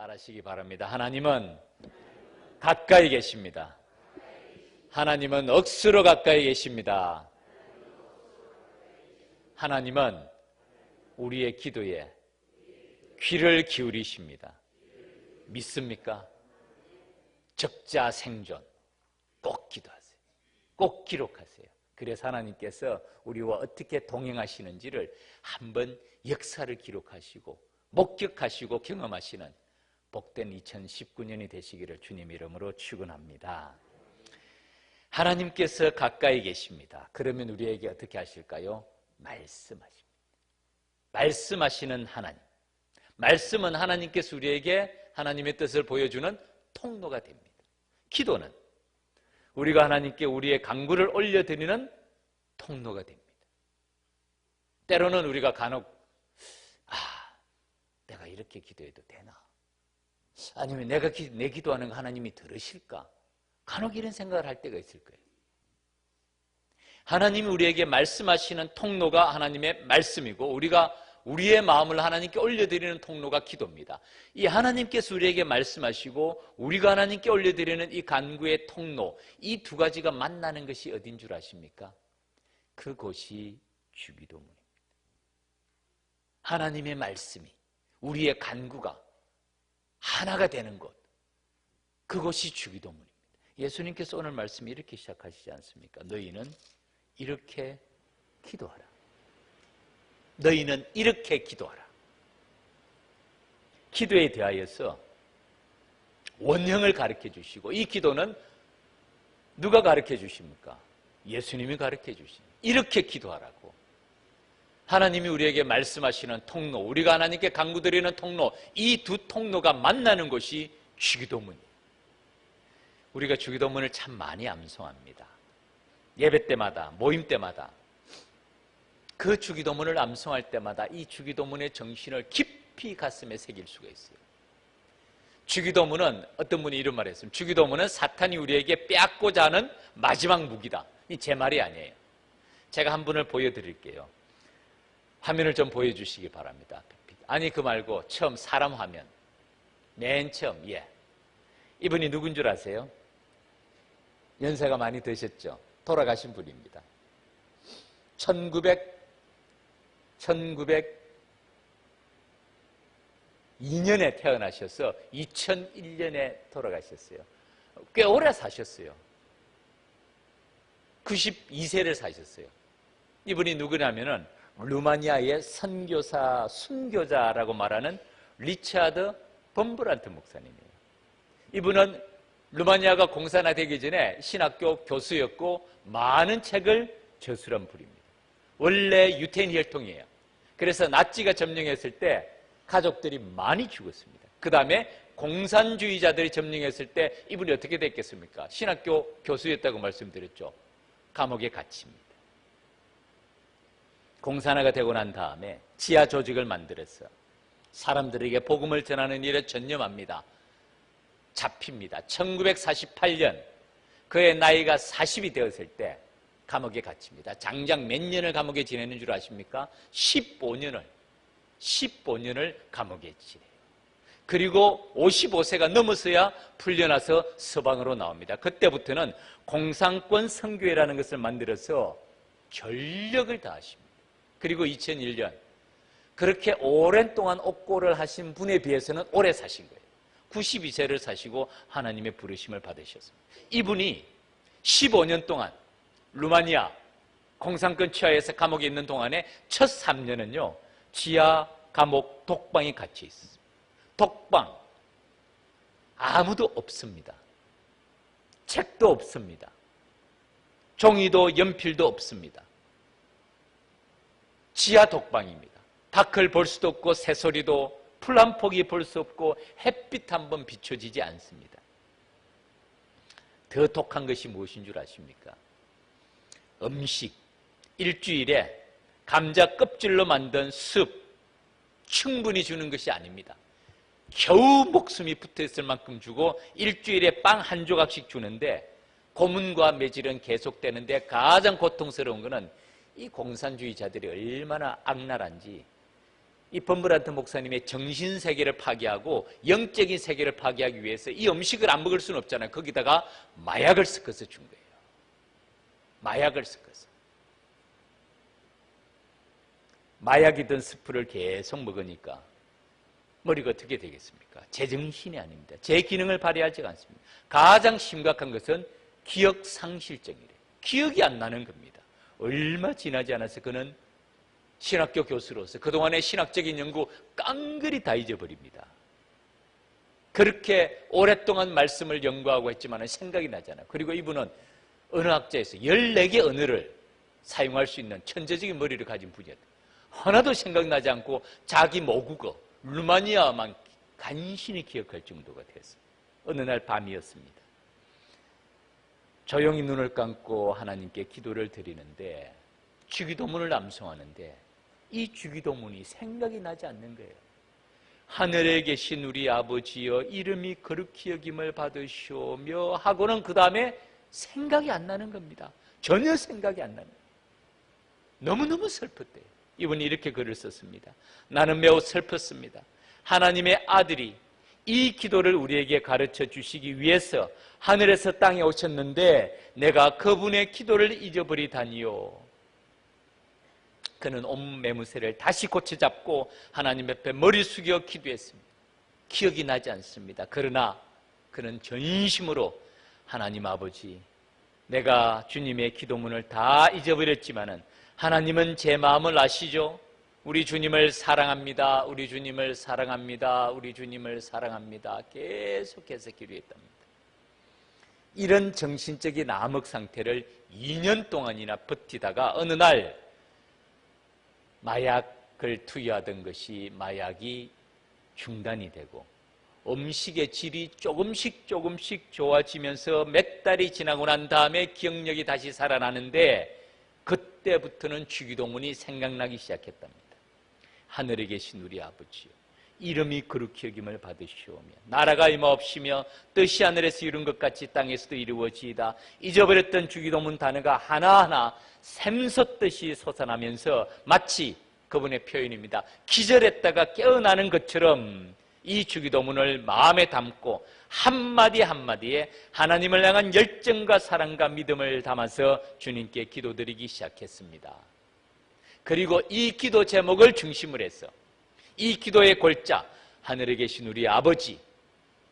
따라하시기 바랍니다. 하나님은 가까이 계십니다. 하나님은 억수로 가까이 계십니다. 하나님은 우리의 기도에 귀를 기울이십니다. 믿습니까? 적자생존 꼭 기도하세요. 꼭 기록하세요. 그래서 하나님께서 우리와 어떻게 동행하시는지를 한번 역사를 기록하시고 목격하시고 경험하시는 복된 2019년이 되시기를 주님 이름으로 축원합니다. 하나님께서 가까이 계십니다. 그러면 우리에게 어떻게 하실까요? 말씀하십니다. 말씀하시는 하나님. 말씀은 하나님께서 우리에게 하나님의 뜻을 보여주는 통로가 됩니다. 기도는 우리가 하나님께 우리의 간구를 올려드리는 통로가 됩니다. 때로는 우리가 간혹 내가 이렇게 기도해도 되나? 아니면 내 기도하는 거 하나님이 들으실까? 간혹 이런 생각을 할 때가 있을 거예요. 하나님이 우리에게 말씀하시는 통로가 하나님의 말씀이고 우리가 우리의 마음을 하나님께 올려드리는 통로가 기도입니다. 이 하나님께서 우리에게 말씀하시고 우리가 하나님께 올려드리는 이 간구의 통로, 이 두 가지가 만나는 것이 어딘 줄 아십니까? 그곳이 주기도문입니다. 하나님의 말씀이 우리의 간구가 하나가 되는 곳, 그곳이 주기도문입니다. 예수님께서 오늘 말씀 이렇게 시작하시지 않습니까? 너희는 이렇게 기도하라. 너희는 이렇게 기도하라. 기도에 대하여서 원형을 가르쳐 주시고 이 기도는 누가 가르쳐 주십니까? 예수님이 가르쳐 주십니다. 이렇게 기도하라고. 하나님이 우리에게 말씀하시는 통로, 우리가 하나님께 간구드리는 통로, 이 두 통로가 만나는 것이 주기도문이에요. 우리가 주기도문을 참 많이 암송합니다. 예배 때마다, 모임 때마다 그 주기도문을 암송할 때마다 이 주기도문의 정신을 깊이 가슴에 새길 수가 있어요. 주기도문은 어떤 분이 이런 말을 했습니다. 주기도문은 사탄이 우리에게 빼앗고자 하는 마지막 무기다. 이 제 말이 아니에요. 제가 한 분을 보여드릴게요. 화면을 좀 보여주시기 바랍니다. 아니 그 말고 처음 사람 화면. 맨 처음. 이분이 누군 줄 아세요? 연세가 많이 드셨죠? 돌아가신 분입니다. 1902년에 태어나셔서 2001년에 돌아가셨어요. 꽤 오래 사셨어요. 92세를 사셨어요. 이분이 누구냐면은 루마니아의 선교사, 순교자라고 말하는 리차드 범브란트 목사님이에요. 이분은 루마니아가 공산화되기 전에 신학교 교수였고 많은 책을 저술한 분입니다. 원래 유태인 혈통이에요. 그래서 나치가 점령했을 때 가족들이 많이 죽었습니다. 그 다음에 공산주의자들이 점령했을 때 이분이 어떻게 됐겠습니까? 신학교 교수였다고 말씀드렸죠. 감옥에 갇힙니다. 공산화가 되고 난 다음에 지하 조직을 만들어서 사람들에게 복음을 전하는 일에 전념합니다. 잡힙니다. 1948년 그의 나이가 40이 되었을 때 감옥에 갇힙니다. 장작 몇 년을 감옥에 지내는 줄 아십니까? 15년을 감옥에 지내요. 그리고 55세가 넘어서야 풀려나서 서방으로 나옵니다. 그때부터는 공산권 선교회라는 것을 만들어서 전력을 다하십니다. 그리고 2001년 그렇게 오랜 동안 옥고를 하신 분에 비해서는 오래 사신 거예요. 92세를 사시고 하나님의 부르심을 받으셨습니다. 이분이 15년 동안 루마니아 공산권 치하에서 감옥에 있는 동안에 첫 3년은요 지하 감옥 독방에 갇혀 있습니다. 독방 아무도 없습니다. 책도 없습니다. 종이도 연필도 없습니다. 지하 독방입니다. 밖을 볼 수도 없고 새소리도 풀 한 폭이 볼 수 없고 햇빛 한 번 비춰지지 않습니다. 더 독한 것이 무엇인 줄 아십니까? 음식, 일주일에 감자 껍질로 만든 숲 충분히 주는 것이 아닙니다. 겨우 목숨이 붙어있을 만큼 주고 일주일에 빵 한 조각씩 주는데 고문과 매질은 계속되는데 가장 고통스러운 것은 이 공산주의자들이 얼마나 악랄한지 이 범브란트 목사님의 정신 세계를 파괴하고 영적인 세계를 파괴하기 위해서 이 음식을 안 먹을 수는 없잖아요. 거기다가 마약을 섞어서 준 거예요. 마약을 섞어서. 마약이 든 스프를 계속 먹으니까 머리가 어떻게 되겠습니까? 제정신이 아닙니다. 제 기능을 발휘하지 않습니다. 가장 심각한 것은 기억 상실증이래요. 기억이 안 나는 겁니다. 얼마 지나지 않아서 그는 신학교 교수로서 그동안의 신학적인 연구 깡그리 다 잊어버립니다. 그렇게 오랫동안 말씀을 연구하고 했지만 생각이 나잖아요. 그리고 이분은 언어학자에서 14개 언어를 사용할 수 있는 천재적인 머리를 가진 분이었다. 하나도 생각나지 않고 자기 모국어 루마니아만 간신히 기억할 정도가 됐어요. 어느 날 밤이었습니다. 조용히 눈을 감고 하나님께 기도를 드리는데 주기도문을 암송하는데 이 주기도문이 생각이 나지 않는 거예요. 하늘에 계신 우리 아버지여 이름이 거룩히 여김을 받으시오며 하고는 그 다음에 생각이 안 나는 겁니다. 전혀 생각이 안 나는 거예요. 너무너무 슬펐대요. 이분이 이렇게 글을 썼습니다. 나는 매우 슬펐습니다. 하나님의 아들이 이 기도를 우리에게 가르쳐 주시기 위해서 하늘에서 땅에 오셨는데 내가 그분의 기도를 잊어버리다니요. 그는 온 매무새를 다시 고쳐잡고 하나님 옆에 머리 숙여 기도했습니다. 기억이 나지 않습니다. 그러나 그는 전심으로 하나님 아버지, 내가 주님의 기도문을 다 잊어버렸지만은 하나님은 제 마음을 아시죠? 우리 주님을 사랑합니다. 우리 주님을 사랑합니다. 우리 주님을 사랑합니다. 계속해서 기도했답니다. 이런 정신적인 암흑 상태를 2년 동안이나 버티다가 어느 날 마약을 투여하던 것이 마약이 중단이 되고 음식의 질이 조금씩 좋아지면서 몇 달이 지나고 난 다음에 기억력이 다시 살아나는데 그때부터는 주기도문이 생각나기 시작했답니다. 하늘에 계신 우리 아버지요 이름이 거룩히 여김을 받으시오며 나라가 임하옵시며 뜻이 하늘에서 이룬 것 같이 땅에서도 이루어지이다. 잊어버렸던 주기도문 단어가 하나하나 샘솟듯이 솟아나면서 마치 그분의 표현입니다. 기절했다가 깨어나는 것처럼 이 주기도문을 마음에 담고 한마디 한마디에 하나님을 향한 열정과 사랑과 믿음을 담아서 주님께 기도드리기 시작했습니다. 그리고 이 기도 제목을 중심으로 해서 이 기도의 골자 하늘에 계신 우리 아버지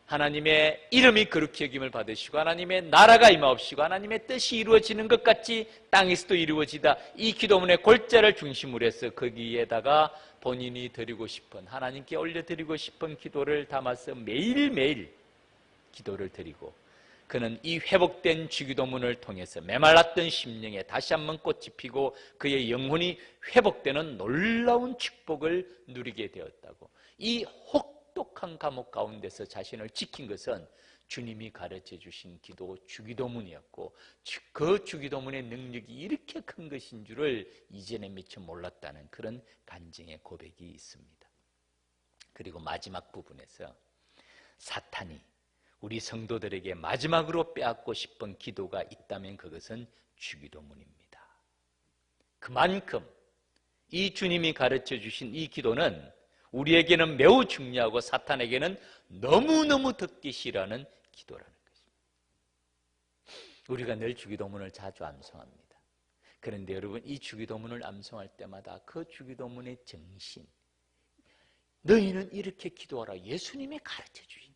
하나님의 이름이 거룩히 여김을 받으시고 하나님의 나라가 임하옵시고 하나님의 뜻이 이루어지는 것 같이 땅에서도 이루어지다. 이 기도문의 골자를 중심으로 해서 거기에다가 본인이 드리고 싶은 하나님께 올려드리고 싶은 기도를 담아서 매일매일 기도를 드리고 그는 이 회복된 주기도문을 통해서 메말랐던 심령에 다시 한번 꽃이 피고 그의 영혼이 회복되는 놀라운 축복을 누리게 되었다고. 이 혹독한 감옥 가운데서 자신을 지킨 것은 주님이 가르쳐 주신 기도 주기도문이었고 그 주기도문의 능력이 이렇게 큰 것인 줄을 이전에 미처 몰랐다는 그런 간증의 고백이 있습니다. 그리고 마지막 부분에서 사탄이 우리 성도들에게 마지막으로 빼앗고 싶은 기도가 있다면 그것은 주기도문입니다. 그만큼 이 주님이 가르쳐 주신 이 기도는 우리에게는 매우 중요하고 사탄에게는 너무너무 듣기 싫어하는 기도라는 것입니다. 우리가 늘 주기도문을 자주 암송합니다. 그런데 여러분 이 주기도문을 암송할 때마다 그 주기도문의 정신 너희는 이렇게 기도하라 예수님이 가르쳐 주신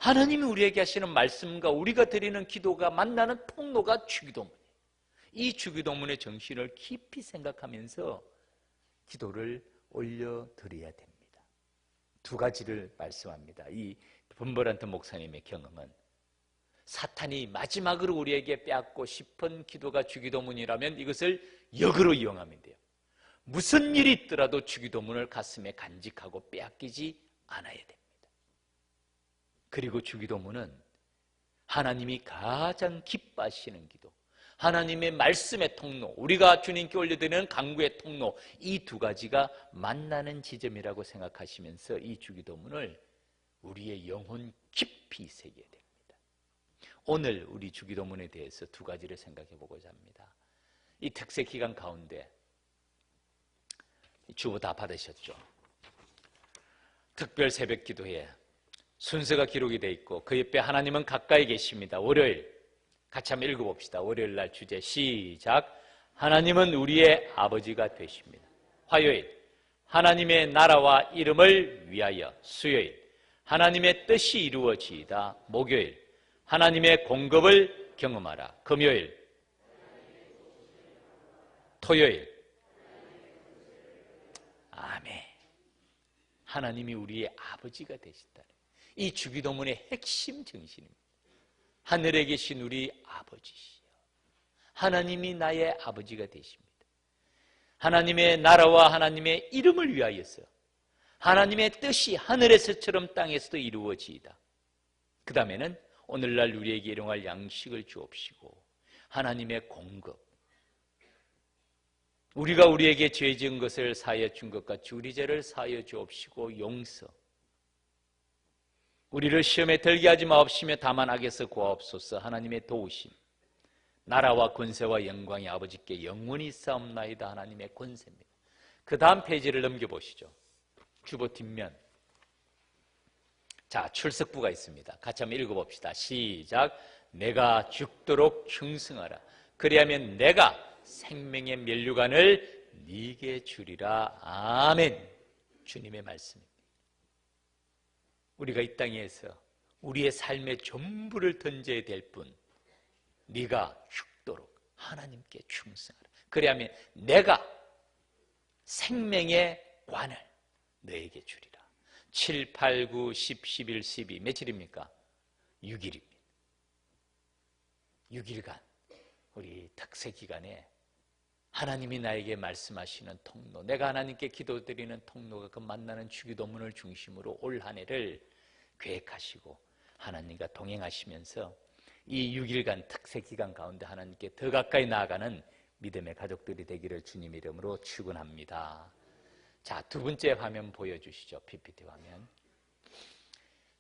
하나님이 우리에게 하시는 말씀과 우리가 드리는 기도가 만나는 통로가 주기도문이에요. 이 주기도문의 정신을 깊이 생각하면서 기도를 올려드려야 됩니다. 두 가지를 말씀합니다. 이 범버란트 목사님의 경험은 사탄이 마지막으로 우리에게 빼앗고 싶은 기도가 주기도문이라면 이것을 역으로 이용하면 돼요. 무슨 일이 있더라도 주기도문을 가슴에 간직하고 빼앗기지 않아야 됩니다. 그리고 주기도문은 하나님이 가장 기뻐하시는 기도, 하나님의 말씀의 통로, 우리가 주님께 올려드리는 간구의 통로, 이 두 가지가 만나는 지점이라고 생각하시면서 이 주기도문을 우리의 영혼 깊이 새겨야 됩니다. 오늘 우리 주기도문에 대해서 두 가지를 생각해 보고자 합니다. 이 특세 기간 가운데 주보 다 받으셨죠? 특별 새벽 기도회 순서가 기록이 되어 있고 그 옆에 하나님은 가까이 계십니다. 월요일 같이 한번 읽어봅시다. 월요일 날 주제 시작. 하나님은 우리의 아버지가 되십니다. 화요일 하나님의 나라와 이름을 위하여. 수요일 하나님의 뜻이 이루어지이다. 목요일 하나님의 공급을 경험하라. 금요일 토요일 아멘. 하나님이 우리의 아버지가 되신다. 이 주기도문의 핵심 정신입니다. 하늘에 계신 우리 아버지시여, 하나님이 나의 아버지가 되십니다. 하나님의 나라와 하나님의 이름을 위하여서 하나님의 뜻이 하늘에서처럼 땅에서도 이루어지이다. 그 다음에는 오늘날 우리에게 일용할 양식을 주옵시고 하나님의 공급, 우리가 우리에게 죄 지은 것을 사하여 준 것 같이 우리 죄를 사하여 주옵시고 용서, 우리를 시험에 들게 하지 마옵시며 다만 악에서 구하옵소서. 하나님의 도우심, 나라와 권세와 영광이 아버지께 영원히 있사옵나이다. 하나님의 권세입니다. 그 다음 페이지를 넘겨보시죠. 주보 뒷면. 자, 출석부가 있습니다. 같이 한번 읽어봅시다. 시작. 내가 죽도록 충성하라. 그리하면 내가 생명의 면류관을 네게 주리라. 아멘. 주님의 말씀입니다. 우리가 이 땅에서 우리의 삶의 전부를 던져야 될 뿐, 네가 죽도록 하나님께 충성하라. 그리하면 내가 생명의 관을 너에게 주리라. 7, 8, 9, 10, 11, 12 며칠입니까? 6일입니다. 6일간 우리 특세 기간에 하나님이 나에게 말씀하시는 통로, 내가 하나님께 기도드리는 통로가 그 만나는 주기도문을 중심으로 올 한 해를 계획하시고 하나님과 동행하시면서 이 6일간 특세 기간 가운데 하나님께 더 가까이 나아가는 믿음의 가족들이 되기를 주님 이름으로 축원합니다. 자, 두 번째 화면 보여주시죠. PPT 화면.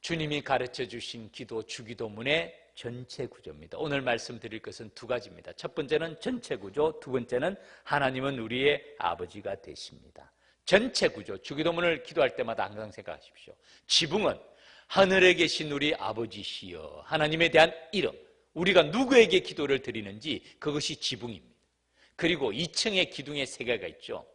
주님이 가르쳐 주신 기도, 주기도문의 전체 구조입니다. 오늘 말씀드릴 것은 두 가지입니다. 첫 번째는 전체 구조, 두 번째는 하나님은 우리의 아버지가 되십니다. 전체 구조, 주기도문을 기도할 때마다 항상 생각하십시오. 지붕은 하늘에 계신 우리 아버지시여, 하나님에 대한 이름, 우리가 누구에게 기도를 드리는지 그것이 지붕입니다. 그리고 2층에 기둥의 세 개가 있죠.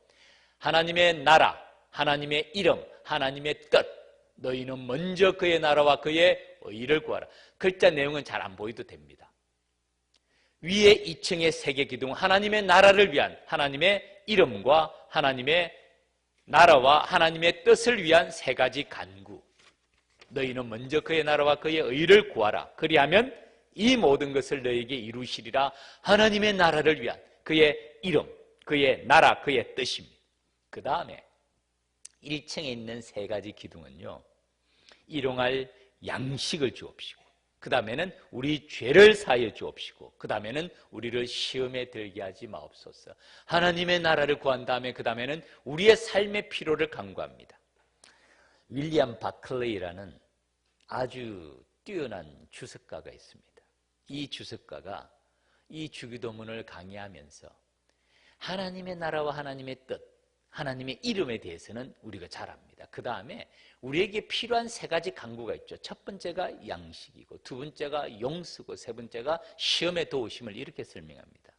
하나님의 나라, 하나님의 이름, 하나님의 뜻. 너희는 먼저 그의 나라와 그의 의를 구하라. 글자 내용은 잘 안 보여도 됩니다. 위에 2층의 세 개 기둥, 하나님의 나라를 위한 하나님의 이름과 하나님의 나라와 하나님의 뜻을 위한 세 가지 간구. 너희는 먼저 그의 나라와 그의 의를 구하라. 그리하면 이 모든 것을 너희에게 이루시리라. 하나님의 나라를 위한 그의 이름, 그의 나라, 그의 뜻입니다. 그 다음에 1층에 있는 세 가지 기둥은요, 일용할 양식을 주옵시고, 그 다음에는 우리 죄를 사하여 주옵시고, 그 다음에는 우리를 시험에 들게 하지 마옵소서. 하나님의 나라를 구한 다음에 그 다음에는 우리의 삶의 필요를 간구합니다. 윌리엄 바클레이라는 아주 뛰어난 주석가가 있습니다. 이 주석가가 이 주기도문을 강의하면서 하나님의 나라와 하나님의 뜻, 하나님의 이름에 대해서는 우리가 잘 압니다. 그 다음에 우리에게 필요한 세 가지 간구가 있죠. 첫 번째가 양식이고, 두 번째가 용서고, 세 번째가 시험에 도우심을 이렇게 설명합니다.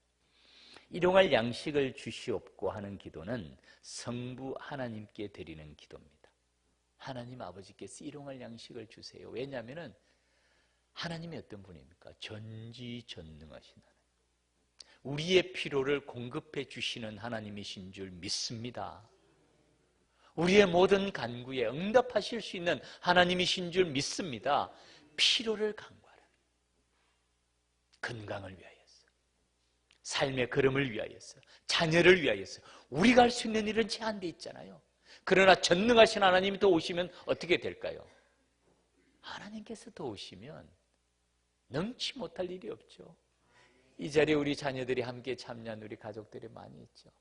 일용할 양식을 주시옵고 하는 기도는 성부 하나님께 드리는 기도입니다. 하나님 아버지께서 일용할 양식을 주세요. 왜냐하면 하나님이 어떤 분입니까? 전지전능하신 하나님, 우리의 필요를 공급해 주시는 하나님이신 줄 믿습니다. 우리의 모든 간구에 응답하실 수 있는 하나님이신 줄 믿습니다. 필요를 간구하라. 건강을 위하여서, 삶의 걸음을 위하여서, 자녀를 위하여서. 우리가 할 수 있는 일은 제한되어 있잖아요. 그러나 전능하신 하나님이 더 오시면 어떻게 될까요? 하나님께서 더 오시면 능치 못할 일이 없죠. 이 자리에 우리 자녀들이 함께 참여한 우리 가족들이 많이 있죠.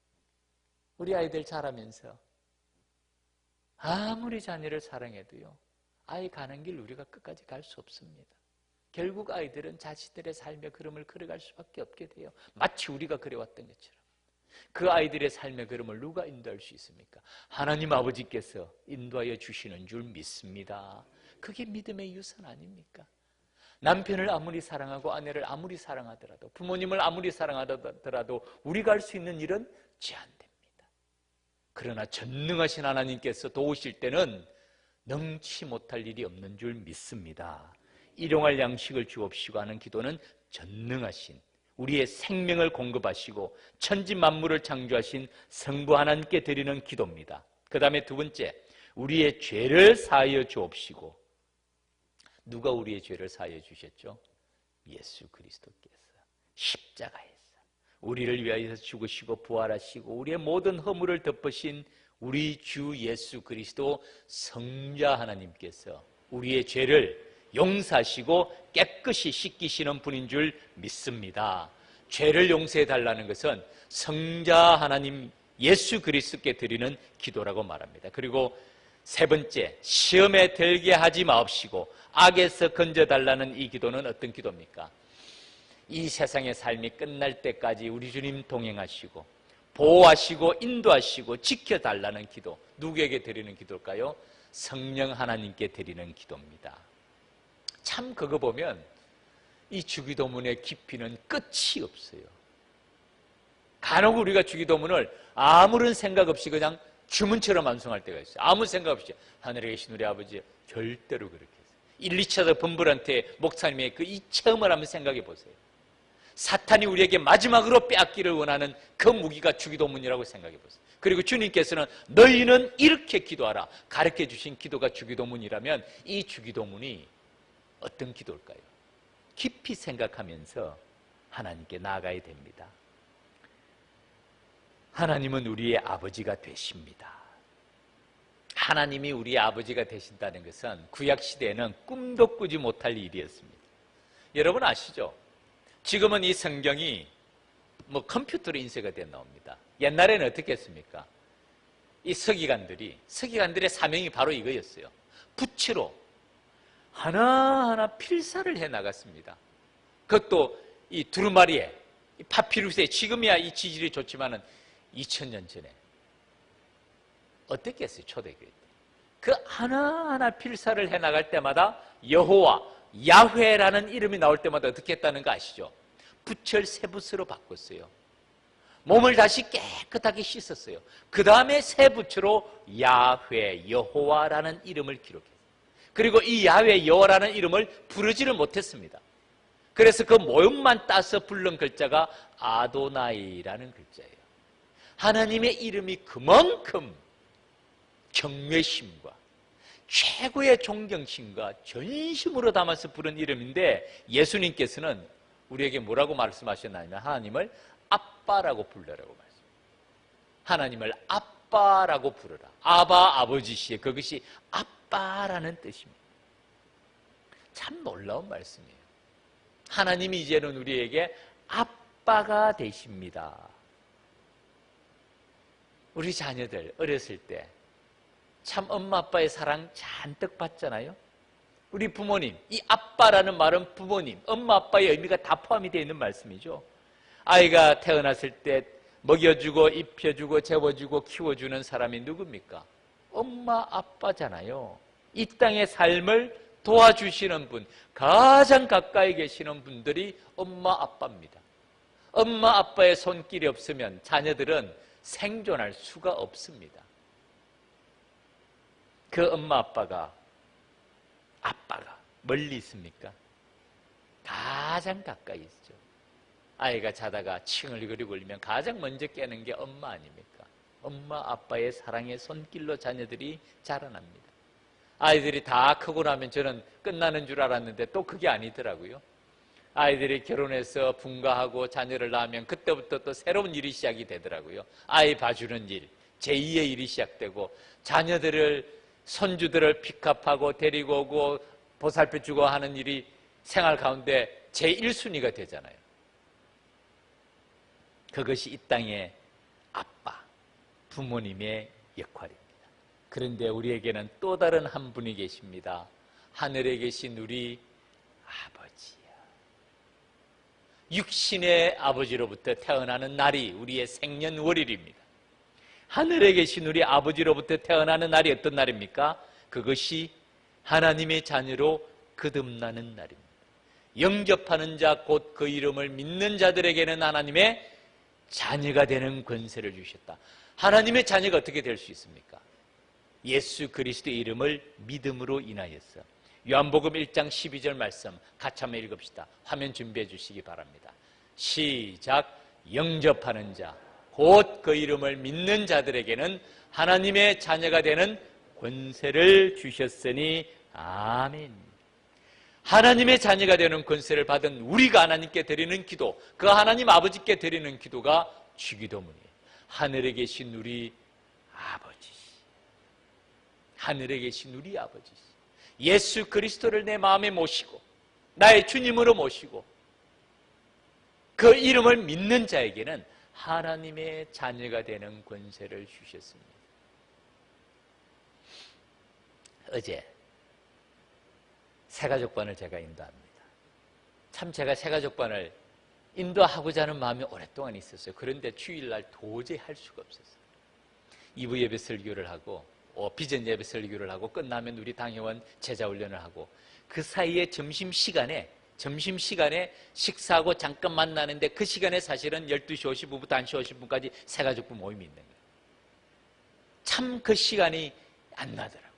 우리 아이들 자라면서 아무리 자녀를 사랑해도요, 아이 가는 길 우리가 끝까지 갈 수 없습니다. 결국 아이들은 자신들의 삶의 걸음을 걸어갈 수밖에 없게 돼요. 마치 우리가 그래왔던 것처럼. 그 아이들의 삶의 걸음을 누가 인도할 수 있습니까? 하나님 아버지께서 인도하여 주시는 줄 믿습니다. 그게 믿음의 유산 아닙니까? 남편을 아무리 사랑하고 아내를 아무리 사랑하더라도, 부모님을 아무리 사랑하더라도 우리가 할 수 있는 일은 제한됩니다. 그러나 전능하신 하나님께서 도우실 때는 능치 못할 일이 없는 줄 믿습니다. 일용할 양식을 주옵시고 하는 기도는 전능하신, 우리의 생명을 공급하시고 천지 만물을 창조하신 성부 하나님께 드리는 기도입니다. 그 다음에 두 번째, 우리의 죄를 사하여 주옵시고. 누가 우리의 죄를 사하여 주셨죠? 예수 그리스도께서 십자가에서 우리를 위하여 죽으시고 부활하시고 우리의 모든 허물을 덮으신 우리 주 예수 그리스도 성자 하나님께서 우리의 죄를 용서하시고 깨끗이 씻기시는 분인 줄 믿습니다. 죄를 용서해 달라는 것은 성자 하나님 예수 그리스도께 드리는 기도라고 말합니다. 그리고 세 번째, 시험에 들게 하지 마옵시고 악에서 건져달라는 이 기도는 어떤 기도입니까? 이 세상의 삶이 끝날 때까지 우리 주님 동행하시고 보호하시고 인도하시고 지켜달라는 기도. 누구에게 드리는 기도일까요? 성령 하나님께 드리는 기도입니다. 참 그거 보면 이 주기도문의 깊이는 끝이 없어요. 간혹 우리가 주기도문을 아무런 생각 없이 그냥 주문처럼 암송할 때가 있어요. 아무 생각 없이 하늘에 계신 우리 아버지, 절대로 그렇게 했어요. 1, 2차도 분들한테 목사님의 그 이 체험을 한번 생각해 보세요. 사탄이 우리에게 마지막으로 빼앗기를 원하는 그 무기가 주기도문이라고 생각해 보세요. 그리고 주님께서는 너희는 이렇게 기도하라 가르쳐 주신 기도가 주기도문이라면 이 주기도문이 어떤 기도일까요? 깊이 생각하면서 하나님께 나아가야 됩니다. 하나님은 우리의 아버지가 되십니다. 하나님이 우리의 아버지가 되신다는 것은 구약시대에는 꿈도 꾸지 못할 일이었습니다. 여러분 아시죠? 지금은 이 성경이 컴퓨터로 인쇄가 되어 나옵니다. 옛날에는 어떻게 했습니까? 이 서기관들의 사명이 바로 이거였어요. 붓으로 하나하나 필사를 해 나갔습니다. 그것도 이 두루마리에, 이 파피루스에, 지금이야 이 지질이 좋지만은 2000년 전에 어떻게 했어요? 초대교회 때. 그 하나하나 필사를 해 나갈 때마다 여호와, 야훼라는 이름이 나올 때마다 어떻게 했다는 거 아시죠? 붓을 새 붓으로 바꿨어요. 몸을 다시 깨끗하게 씻었어요. 그 다음에 새 붓으로 야훼, 여호와라는 이름을 기록했어요. 그리고 이 야훼, 여호와라는 이름을 부르지를 못했습니다. 그래서 그 모음만 따서 부른 글자가 아도나이라는 글자예요. 하나님의 이름이 그만큼 경외심과 최고의 존경심과 전심으로 담아서 부른 이름인데, 예수님께서는 우리에게 뭐라고 말씀하셨냐면 하나님을 아빠라고 부르라고 말씀합니다. 하나님을 아빠라고 부르라. 아바, 아버지시에 그것이 아빠라는 뜻입니다. 참 놀라운 말씀이에요. 하나님이 이제는 우리에게 아빠가 되십니다. 우리 자녀들 어렸을 때 참 엄마 아빠의 사랑 잔뜩 받잖아요. 우리 부모님, 이 아빠라는 말은 부모님, 엄마 아빠의 의미가 다 포함이 되어 있는 말씀이죠. 아이가 태어났을 때 먹여주고 입혀주고 재워주고 키워주는 사람이 누굽니까? 엄마 아빠잖아요. 이 땅의 삶을 도와주시는 분, 가장 가까이 계시는 분들이 엄마 아빠입니다. 엄마 아빠의 손길이 없으면 자녀들은 생존할 수가 없습니다. 그 엄마 아빠가 멀리 있습니까? 가장 가까이 있죠. 아이가 자다가 칭얼거리고 울면 가장 먼저 깨는 게 엄마 아닙니까? 엄마 아빠의 사랑의 손길로 자녀들이 자라납니다. 아이들이 다 크고 나면 저는 끝나는 줄 알았는데 또 그게 아니더라고요. 아이들이 결혼해서 분가하고 자녀를 낳으면 그때부터 또 새로운 일이 시작이 되더라고요. 아이 봐주는 일, 제2의 일이 시작되고 자녀들을, 손주들을 픽업하고 데리고 오고 보살펴주고 하는 일이 생활 가운데 제1순위가 되잖아요. 그것이 이 땅의 아빠, 부모님의 역할입니다. 그런데 우리에게는 또 다른 한 분이 계십니다. 하늘에 계신 우리 아버지야. 육신의 아버지로부터 태어나는 날이 우리의 생년월일입니다. 하늘에 계신 우리 아버지로부터 태어나는 날이 어떤 날입니까? 그것이 하나님의 자녀로 거듭나는 날입니다. 영접하는 자 곧 그 이름을 믿는 자들에게는 하나님의 자녀가 되는 권세를 주셨다. 하나님의 자녀가 어떻게 될 수 있습니까? 예수 그리스도의 이름을 믿음으로 인하여서. 요한복음 1장 12절 말씀 같이 한번 읽읍시다. 화면 준비해 주시기 바랍니다. 시작. 영접하는 자 곧 그 이름을 믿는 자들에게는 하나님의 자녀가 되는 권세를 주셨으니 아멘. 하나님의 자녀가 되는 권세를 받은 우리가 하나님께 드리는 기도, 그 하나님 아버지께 드리는 기도가 주기도문이에요. 하늘에 계신 우리 아버지, 하늘에 계신 우리 아버지, 예수 그리스도를 내 마음에 모시고 나의 주님으로 모시고 그 이름을 믿는 자에게는 하나님의 자녀가 되는 권세를 주셨습니다. 어제 새가족반을 제가 인도합니다. 참 제가 새가족반을 인도하고자 하는 마음이 오랫동안 있었어요. 그런데 주일날 도저히 할 수가 없었어요. 2부 예배 설교를 하고 비전 예배 설교를 하고 끝나면 우리 당회원 제자훈련을 하고 그 사이에 점심시간에 식사하고 잠깐 만나는데 그 시간에 사실은 12시 50분부터 1시 50분까지 새가족부 모임이 있는 거예요. 참 그 시간이 안 나더라고요.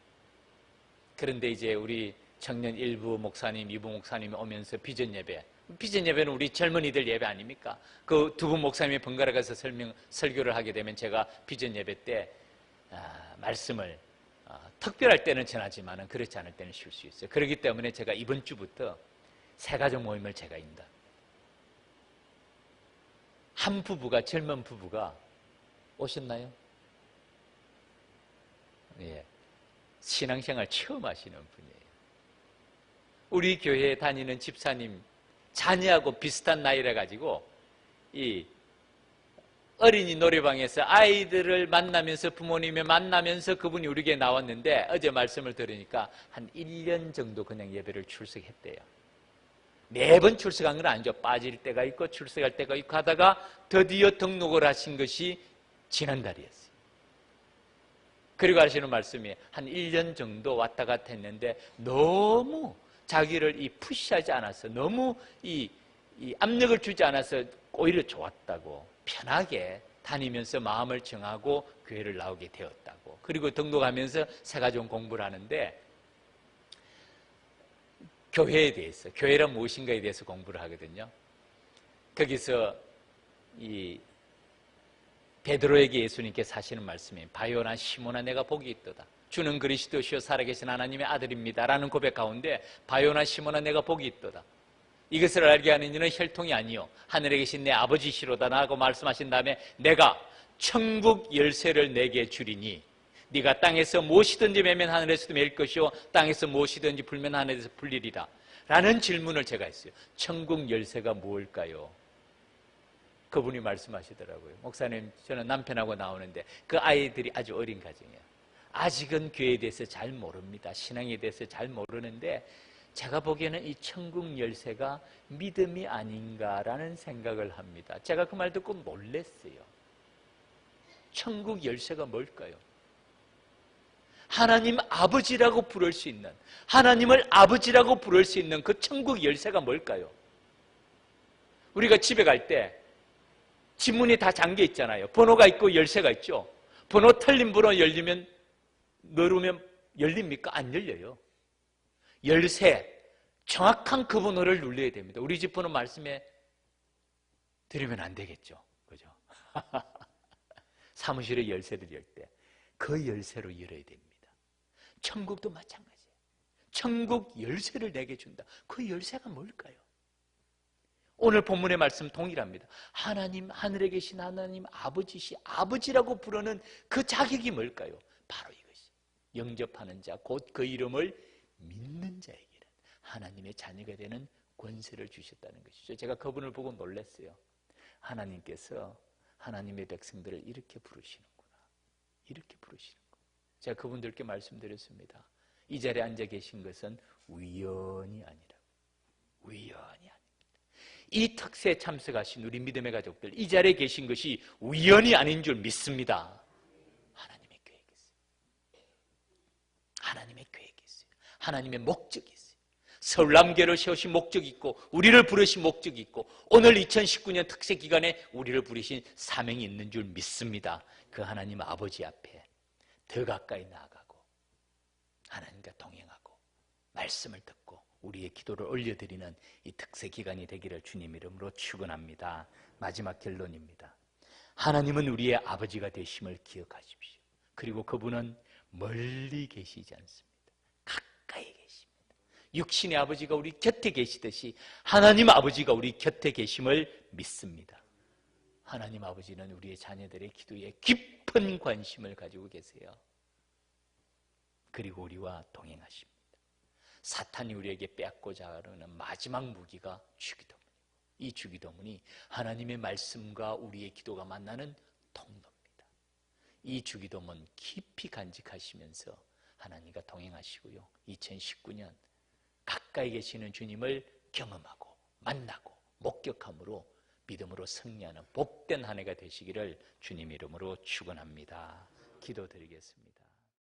그런데 이제 우리 청년 1부 목사님, 2부 목사님이 오면서 비전 예배는 우리 젊은이들 예배 아닙니까? 그 두 분 목사님이 번갈아 가서 설교를 하게 되면 제가 비전 예배 때 말씀을 특별할 때는 전하지만 그렇지 않을 때는 쉴 수 있어요. 그렇기 때문에 제가 이번 주부터 새가족 모임을 제가 인다. 한 부부가, 젊은 부부가 오셨나요? 예. 신앙생활 처음 하시는 분이에요. 우리 교회에 다니는 집사님 자녀하고 비슷한 나이라 가지고 이 어린이 노래방에서 아이들을 만나면서 부모님을 만나면서 그분이 우리 교회에 나왔는데 어제 말씀을 들으니까 한 1년 정도 그냥 예배를 출석했대요. 매번 출석한 건 아니죠. 빠질 때가 있고 출석할 때가 있고 하다가 드디어 등록을 하신 것이 지난달이었어요. 그리고 하시는 말씀이 한 1년 정도 왔다 갔다 했는데 너무 자기를 푸시하지 않아서 너무 압력을 주지 않아서 오히려 좋았다고 편하게 다니면서 마음을 정하고 교회를 나오게 되었다고. 그리고 등록하면서 새가족 공부를 하는데 교회에 대해서, 교회란 무엇인가에 대해서 공부를 하거든요. 거기서 베드로에게 예수님께서 하시는 말씀이 바요나 시모나 내가 복이 있도다. 주는 그리스도시요 살아계신 하나님의 아들입니다 라는 고백 가운데 바요나 시모나 내가 복이 있도다. 이것을 알게 하는 이는 혈통이 아니요 하늘에 계신 내 아버지시로다 라고 말씀하신 다음에 내가 천국 열쇠를 내게 주리니 네가 땅에서 무엇이든지 매면 하늘에서도 매일 것이요 땅에서 무엇이든지 풀면 하늘에서 풀리리라 라는 질문을 제가 했어요. 천국 열쇠가 무엇일까요? 그분이 말씀하시더라고요. 목사님, 저는 남편하고 나오는데 그 아이들이 아주 어린 가정이에요. 아직은 교회에 대해서 잘 모릅니다. 신앙에 대해서 잘 모르는데 제가 보기에는 이 천국 열쇠가 믿음이 아닌가라는 생각을 합니다. 제가 그 말 듣고 놀랐어요. 천국 열쇠가 뭘까요? 하나님 아버지라고 부를 수 있는, 하나님을 아버지라고 부를 수 있는 그 천국 열쇠가 뭘까요? 우리가 집에 갈 때 집문이 다 잠겨 있잖아요. 번호가 있고 열쇠가 있죠. 번호 틀린 번호 누르면 열립니까? 안 열려요. 열쇠, 정확한 그 번호를 눌러야 됩니다. 우리 집 번호 말씀해 드리면 안 되겠죠. 그죠? 사무실에 열쇠들 열 때 그 열쇠로 열어야 됩니다. 천국도 마찬가지예요. 천국 열쇠를 내게 준다. 그 열쇠가 뭘까요? 오늘 본문의 말씀 동일합니다. 하나님, 하늘에 계신 하나님 아버지시 아버지라고 부르는 그 자격이 뭘까요? 바로 이것이 영접하는 자, 곧 그 이름을 믿는 자에게는 하나님의 자녀가 되는 권세를 주셨다는 것이죠. 제가 그분을 보고 놀랐어요. 하나님께서 하나님의 백성들을 이렇게 부르시는구나. 이렇게 부르시는구나. 제가 그분들께 말씀드렸습니다. 이 자리에 앉아 계신 것은 우연이 아니라 우연이 아닙니다. 이 특세에 참석하신 우리 믿음의 가족들, 이 자리에 계신 것이 우연이 아닌 줄 믿습니다. 하나님의 계획이 있어요. 하나님의 계획이 있어요. 하나님의 목적이 있어요. 서울남교회를 세우신 목적이 있고 우리를 부르신 목적이 있고 오늘 2019년 특세 기간에 우리를 부르신 사명이 있는 줄 믿습니다. 그 하나님 아버지 앞에 더 가까이 나아가고 하나님과 동행하고 말씀을 듣고 우리의 기도를 올려드리는 이 특세 기간이 되기를 주님 이름으로 축원합니다. 마지막 결론입니다. 하나님은 우리의 아버지가 되심을 기억하십시오. 그리고 그분은 멀리 계시지 않습니다. 가까이 계십니다. 육신의 아버지가 우리 곁에 계시듯이 하나님 아버지가 우리 곁에 계심을 믿습니다. 하나님 아버지는 우리의 자녀들의 기도에 깊은 관심을 가지고 계세요. 그리고 우리와 동행하십니다. 사탄이 우리에게 빼앗고자 하는 마지막 무기가 주기도문이고 이 주기도문이 하나님의 말씀과 우리의 기도가 만나는 통로입니다. 이 주기도문 깊이 간직하시면서 하나님과 동행하시고요. 2019년 가까이 계시는 주님을 경험하고 만나고 목격함으로 믿음으로 승리하는 복된 한 해가 되시기를 주님 이름으로 축원합니다. 기도드리겠습니다.